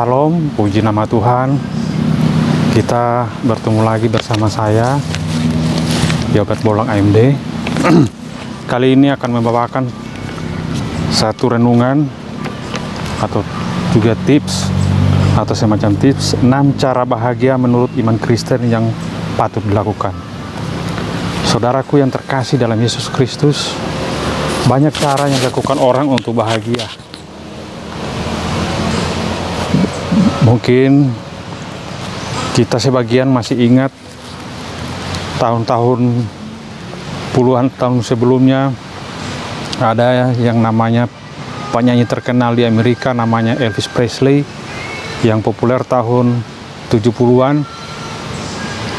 Shalom, puji nama Tuhan. Kita bertemu lagi bersama saya, Yogat Bolang AMD. Kali ini akan membawakan satu renungan atau juga tips atau semacam tips 6 cara bahagia menurut iman Kristen yang patut dilakukan. Saudaraku yang terkasih dalam Yesus Kristus, banyak cara yang dilakukan orang untuk bahagia. Mungkin kita sebagian masih ingat tahun-tahun puluhan tahun sebelumnya ada yang namanya penyanyi terkenal di Amerika namanya Elvis Presley yang populer tahun 70-an.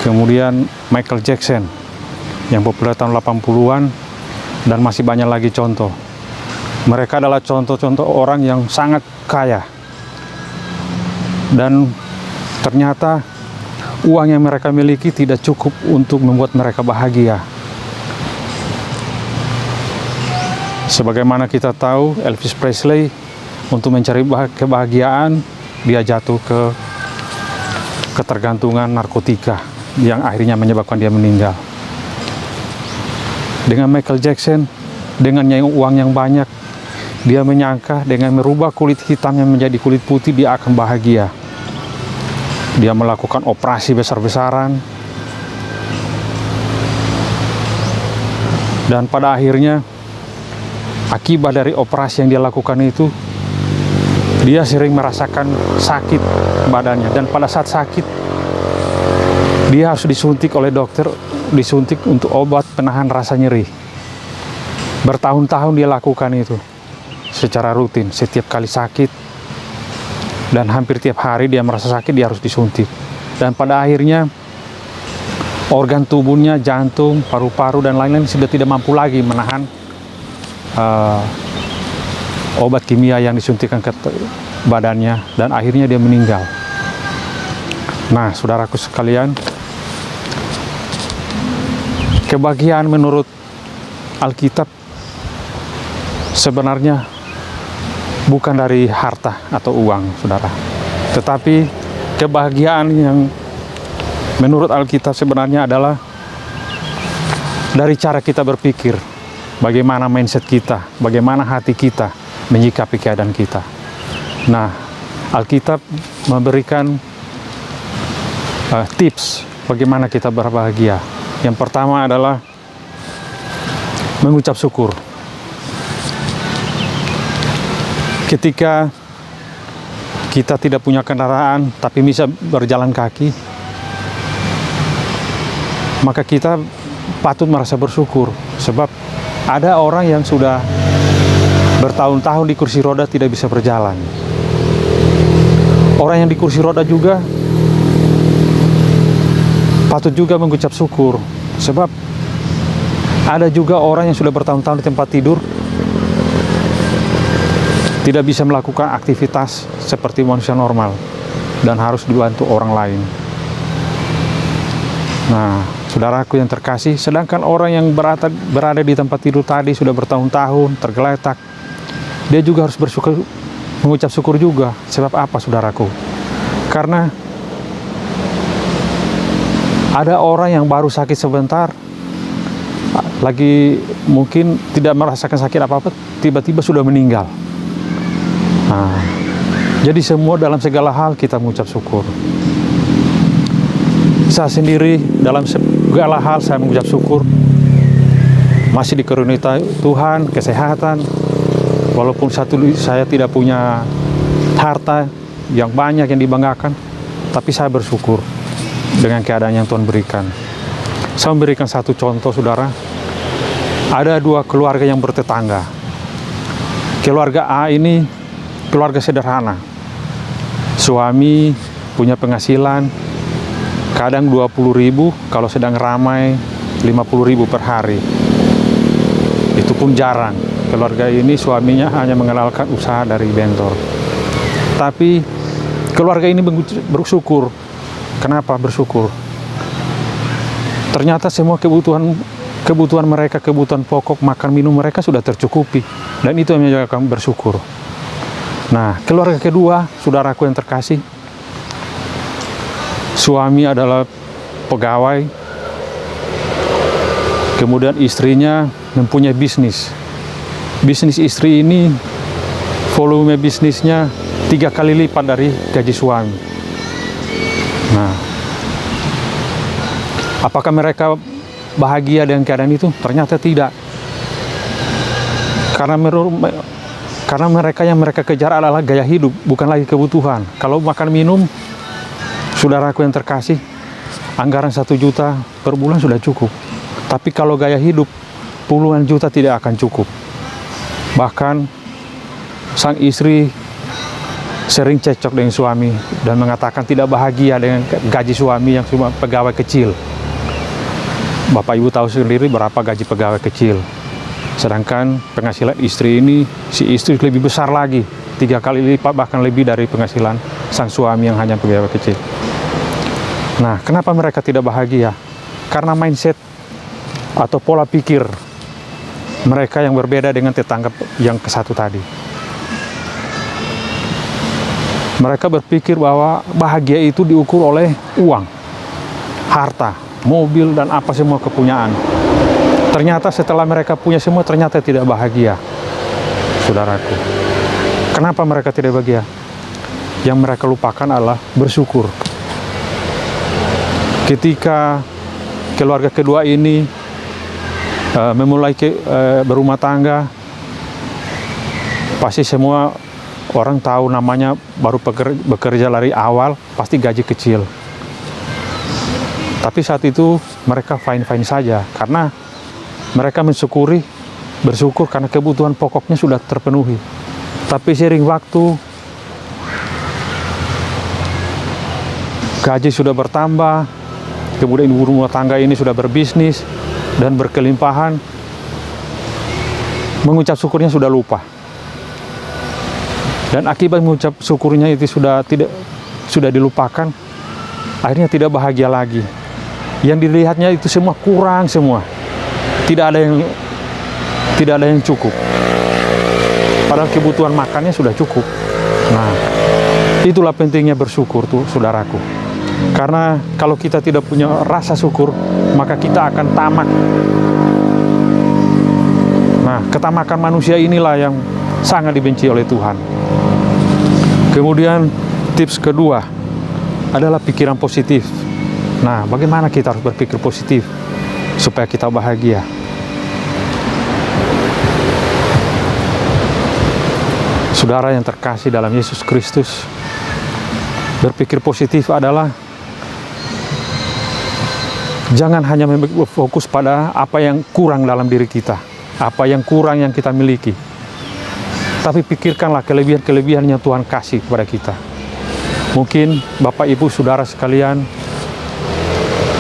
Kemudian Michael Jackson yang populer tahun 80-an, dan masih banyak lagi contoh. Mereka adalah contoh-contoh orang yang sangat kaya. Dan ternyata uang yang mereka miliki tidak cukup untuk membuat mereka bahagia. Sebagaimana kita tahu, Elvis Presley untuk mencari kebahagiaan, dia jatuh ke ketergantungan narkotika yang akhirnya menyebabkan dia meninggal. Dengan Michael Jackson, dengan uang yang banyak, dia menyangka dengan merubah kulit hitamnya menjadi kulit putih dia akan bahagia. Dia melakukan operasi besar-besaran, dan pada akhirnya akibat dari operasi yang dia lakukan itu, dia sering merasakan sakit badannya, dan pada saat sakit dia harus disuntik oleh dokter, disuntik untuk obat penahan rasa nyeri. Bertahun-tahun dia lakukan itu secara rutin, setiap kali sakit. Dan hampir tiap hari dia merasa sakit, dia harus disuntik. Dan pada akhirnya organ tubuhnya, jantung, paru-paru, dan lain-lain sudah tidak mampu lagi menahan obat kimia yang disuntikan ke badannya. Dan akhirnya dia meninggal. Nah, saudaraku sekalian, kebahagiaan menurut Alkitab sebenarnya bukan dari harta atau uang, saudara. Tetapi kebahagiaan yang menurut Alkitab sebenarnya adalah dari cara kita berpikir, bagaimana mindset kita, bagaimana hati kita menyikapi keadaan kita. Nah, Alkitab memberikan tips bagaimana kita berbahagia. Yang pertama adalah mengucap syukur. Ketika kita tidak punya kendaraan tapi bisa berjalan kaki, maka kita patut merasa bersyukur, sebab ada orang yang sudah bertahun-tahun di kursi roda tidak bisa berjalan. Orang yang di kursi roda juga patut juga mengucap syukur, sebab ada juga orang yang sudah bertahun-tahun di tempat tidur, tidak bisa melakukan aktivitas seperti manusia normal dan harus dibantu orang lain. Nah, saudaraku yang terkasih, sedangkan orang yang berada di tempat tidur tadi sudah bertahun-tahun tergeletak, dia juga harus bersyukur, mengucap syukur juga. Sebab apa, saudaraku? Karena ada orang yang baru sakit sebentar, lagi mungkin tidak merasakan sakit apa-apa, tiba-tiba sudah meninggal. Nah, jadi semua dalam segala hal kita mengucap syukur. Saya sendiri dalam segala hal saya mengucap syukur. Masih dikaruniai Tuhan kesehatan. Walaupun saya tidak punya harta yang banyak yang dibanggakan, tapi saya bersyukur dengan keadaan yang Tuhan berikan. Saya memberikan satu contoh, saudara. Ada dua keluarga yang bertetangga. Keluarga A ini keluarga sederhana. Suami punya penghasilan kadang 20.000, kalau sedang ramai 50.000 per hari. Itu pun jarang. Keluarga ini suaminya hanya mengenalkan usaha dari bentor. Tapi keluarga ini bersyukur. Kenapa bersyukur? Ternyata semua kebutuhan mereka, kebutuhan pokok, makan minum mereka sudah tercukupi. Dan itu yang menyebabkan bersyukur. Nah, keluarga kedua, saudaraku yang terkasih, suami adalah pegawai, kemudian istrinya mempunyai bisnis. Bisnis istri ini, volume bisnisnya 3 kali lipat dari gaji suami. Nah, apakah mereka bahagia dengan keadaan itu? Ternyata tidak. Karena mereka yang mereka kejar adalah gaya hidup, bukan lagi kebutuhan. Kalau makan minum, saudaraku yang terkasih, anggaran 1 juta per bulan sudah cukup. Tapi kalau gaya hidup, puluhan juta tidak akan cukup. Bahkan sang istri sering cekcok dengan suami dan mengatakan tidak bahagia dengan gaji suami yang cuma pegawai kecil. Bapak Ibu tahu sendiri berapa gaji pegawai kecil. Sedangkan penghasilan istri ini, si istri lebih besar lagi, 3 kali lipat bahkan lebih dari penghasilan sang suami yang hanya pegawai kecil. Nah, kenapa mereka tidak bahagia? Karena mindset atau pola pikir mereka yang berbeda dengan tetangga yang ke satu tadi. Mereka berpikir bahwa bahagia itu diukur oleh uang, harta, mobil, dan apa semua kepunyaan. Ternyata setelah mereka punya semua, ternyata tidak bahagia, saudaraku. Kenapa mereka tidak bahagia? Yang mereka lupakan adalah bersyukur. Ketika keluarga kedua ini memulai berumah tangga, pasti semua orang tahu namanya baru bekerja dari awal, pasti gaji kecil. Tapi saat itu mereka fine-fine saja, karena mereka bersyukur karena kebutuhan pokoknya sudah terpenuhi. Tapi seiring waktu, gaji sudah bertambah, kemudian ibu rumah tangga ini sudah berbisnis dan berkelimpahan, mengucap syukurnya sudah lupa. Dan akibat mengucap syukurnya itu sudah dilupakan, akhirnya tidak bahagia lagi. Yang dilihatnya itu semua kurang semua. Tidak ada yang cukup. Padahal kebutuhan makannya sudah cukup. Nah, itulah pentingnya bersyukur tuh, saudaraku. Karena kalau kita tidak punya rasa syukur, maka kita akan tamak. Nah, ketamakan manusia inilah yang sangat dibenci oleh Tuhan. Kemudian tips kedua adalah pikiran positif. Nah, bagaimana kita harus berpikir positif supaya kita bahagia? Saudara yang terkasih dalam Yesus Kristus, berpikir positif adalah jangan hanya fokus pada apa yang kurang dalam diri kita, apa yang kurang yang kita miliki, tapi pikirkanlah kelebihan-kelebihan yang Tuhan kasih kepada kita. Mungkin Bapak Ibu Saudara sekalian,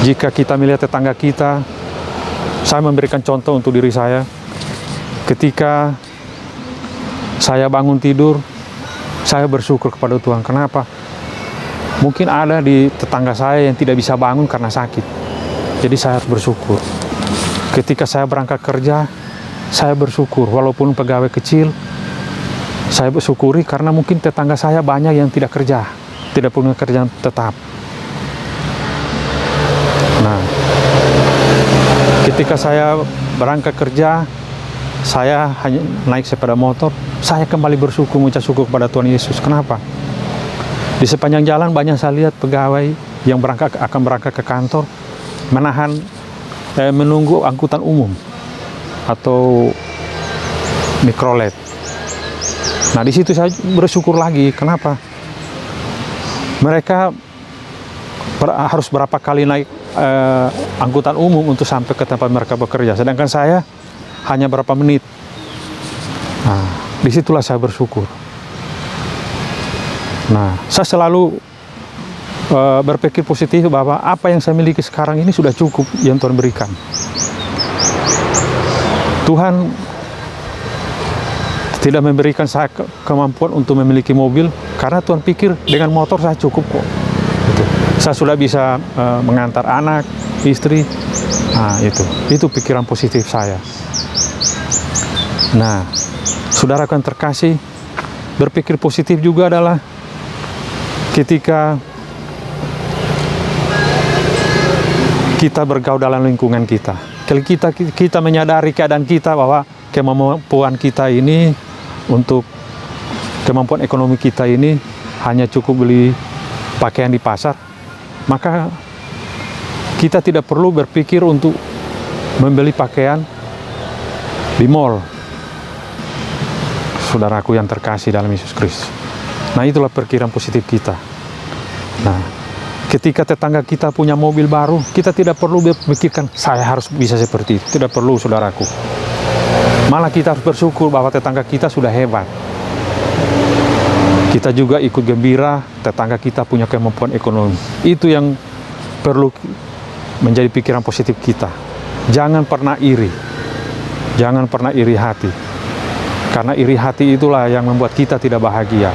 jika kita melihat tetangga kita, saya memberikan contoh untuk diri saya. Ketika saya bangun tidur, saya bersyukur kepada Tuhan. Kenapa? Mungkin ada di tetangga saya yang tidak bisa bangun karena sakit. Jadi saya harus bersyukur. Ketika saya berangkat kerja, saya bersyukur. Walaupun pegawai kecil, saya bersyukuri karena mungkin tetangga saya banyak yang tidak kerja, tidak punya kerjaan tetap. Nah, ketika saya berangkat kerja, saya hanya naik sepeda motor, saya kembali bersyukur, mengucap syukur kepada Tuhan Yesus. Kenapa? Di sepanjang jalan banyak saya lihat pegawai yang akan berangkat ke kantor menunggu angkutan umum atau mikrolet. Nah, di situ saya bersyukur lagi. Kenapa? Mereka harus berapa kali naik angkutan umum untuk sampai ke tempat mereka bekerja, sedangkan saya hanya berapa menit. Nah, disitulah saya bersyukur. Nah, saya selalu berpikir positif bahwa apa yang saya miliki sekarang ini sudah cukup yang Tuhan berikan. Tuhan tidak memberikan saya kemampuan untuk memiliki mobil, karena Tuhan pikir dengan motor saya cukup kok. Gitu. Saya sudah bisa mengantar anak, istri. Nah, itu pikiran positif saya. Nah, saudara yang terkasih, Berpikir positif juga adalah ketika kita bergaul dalam lingkungan kita. Kalau kita menyadari keadaan kita bahwa kemampuan kita ini untuk kemampuan ekonomi kita ini hanya cukup beli pakaian di pasar, maka kita tidak perlu berpikir untuk membeli pakaian di mall. Saudaraku yang terkasih dalam Yesus Kristus. Nah, itulah perkiraan positif kita. Nah, ketika tetangga kita punya mobil baru, kita tidak perlu berpikirkan saya harus bisa seperti itu. Tidak perlu, saudaraku. Malah kita harus bersyukur bahwa tetangga kita sudah hebat. Kita juga ikut gembira tetangga kita punya kemampuan ekonomi. Itu yang perlu menjadi pikiran positif kita. Jangan pernah iri. Jangan pernah iri hati. Karena iri hati itulah yang membuat kita tidak bahagia.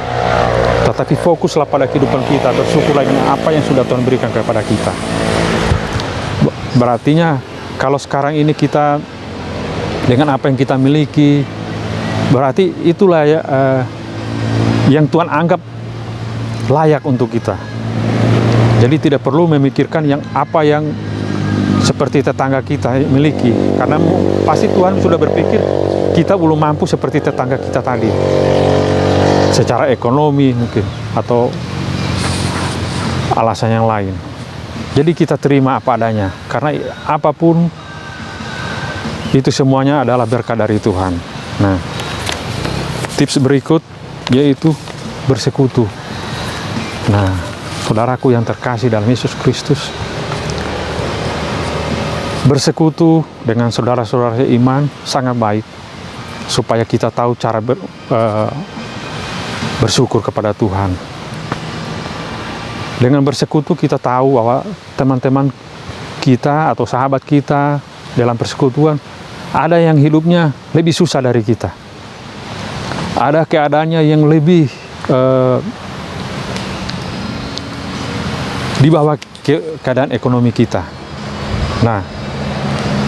Tetapi fokuslah pada kehidupan kita, bersyukurlah dengan apa yang sudah Tuhan berikan kepada kita. Berartinya kalau sekarang ini kita dengan apa yang kita miliki, berarti itulah ya, yang Tuhan anggap layak untuk kita. Jadi tidak perlu memikirkan yang apa yang seperti tetangga kita miliki, karena pasti Tuhan sudah berpikir kita belum mampu seperti tetangga kita tadi. Secara ekonomi mungkin, atau alasan yang lain. Jadi kita terima apa adanya, karena apapun itu semuanya adalah berkat dari Tuhan. Nah, tips berikut yaitu bersekutu. Nah, saudaraku yang terkasih dalam Yesus Kristus, bersekutu dengan saudara-saudara iman sangat baik, supaya kita tahu cara bersyukur kepada Tuhan. Dengan bersekutu kita tahu bahwa teman-teman kita atau sahabat kita dalam persekutuan ada yang hidupnya lebih susah dari kita. Ada keadaannya yang lebih di bawah keadaan ekonomi kita. Nah,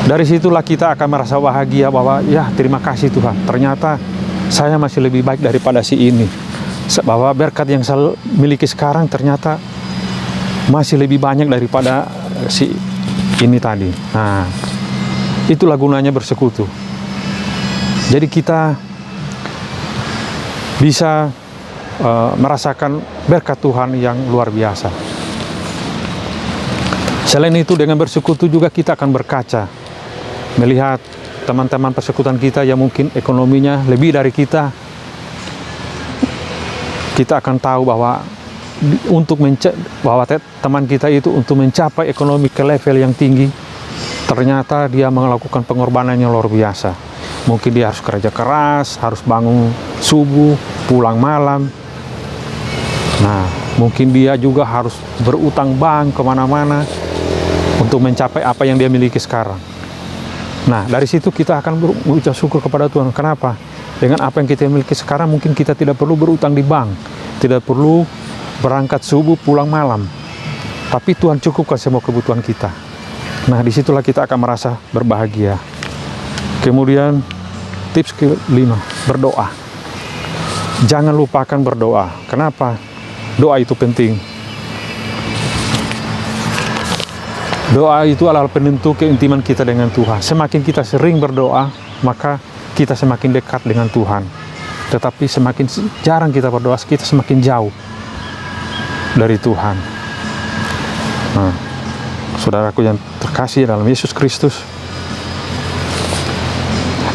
dari situlah kita akan merasa bahagia bahwa ya terima kasih Tuhan, ternyata saya masih lebih baik daripada si ini. Bahwa berkat yang saya miliki sekarang ternyata masih lebih banyak daripada si ini tadi. Nah, itulah gunanya bersekutu. Jadi kita bisa merasakan berkat Tuhan yang luar biasa. Selain itu, dengan bersekutu juga kita akan berkaca, melihat teman-teman persekutuan kita yang mungkin ekonominya lebih dari kita. Kita akan tahu bahwa bahwa teman kita itu untuk mencapai ekonomi ke level yang tinggi, ternyata dia melakukan pengorbanan yang luar biasa. Mungkin dia harus kerja keras, harus bangun subuh, pulang malam. Nah, mungkin dia juga harus berutang bank kemana-mana untuk mencapai apa yang dia miliki sekarang. Nah, dari situ kita akan berucap syukur kepada Tuhan. Kenapa? Dengan apa yang kita miliki sekarang, mungkin kita tidak perlu berutang di bank, tidak perlu berangkat subuh, pulang malam. Tapi Tuhan cukupkan semua kebutuhan kita. Nah, disitulah kita akan merasa berbahagia. Kemudian, tips kelima, berdoa. Jangan lupakan berdoa. Kenapa? Doa itu penting. Doa itu adalah penentu keintiman kita dengan Tuhan. Semakin kita sering berdoa, maka kita semakin dekat dengan Tuhan. Tetapi semakin jarang kita berdoa, kita semakin jauh dari Tuhan. Nah, saudaraku yang terkasih dalam Yesus Kristus,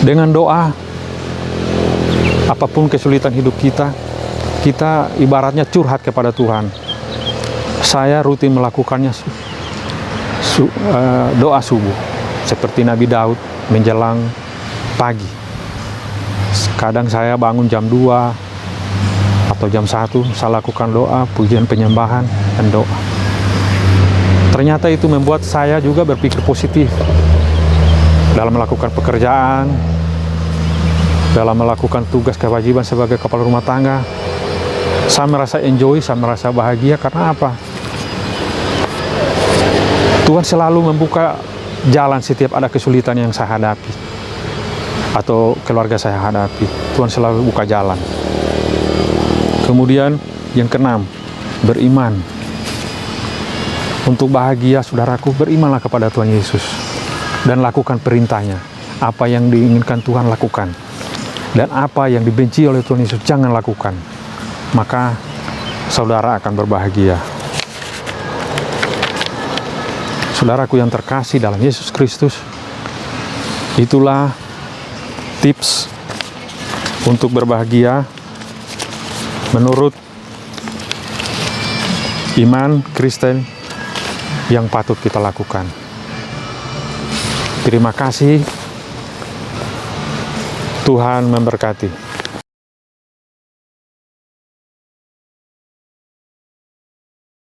dengan doa, apapun kesulitan hidup kita, kita ibaratnya curhat kepada Tuhan. Saya rutin melakukannya doa subuh, seperti Nabi Daud menjelang pagi. Kadang saya bangun jam 2 atau jam 1, saya lakukan doa, pujian penyembahan, dan doa. Ternyata itu membuat saya juga berpikir positif dalam melakukan pekerjaan, dalam melakukan tugas kewajiban sebagai kepala rumah tangga. Saya merasa enjoy, saya merasa bahagia. Karena apa? Tuhan selalu membuka jalan setiap ada kesulitan yang saya hadapi atau keluarga saya hadapi. Tuhan selalu buka jalan. Kemudian yang keenam, beriman. Untuk bahagia, saudaraku, berimanlah kepada Tuhan Yesus dan lakukan perintahnya. Apa yang diinginkan Tuhan, lakukan. Dan apa yang dibenci oleh Tuhan Yesus, jangan lakukan. Maka saudara akan berbahagia. Saudaraku yang terkasih dalam Yesus Kristus, itulah tips untuk berbahagia menurut iman Kristen yang patut kita lakukan. Terima kasih. Tuhan memberkati.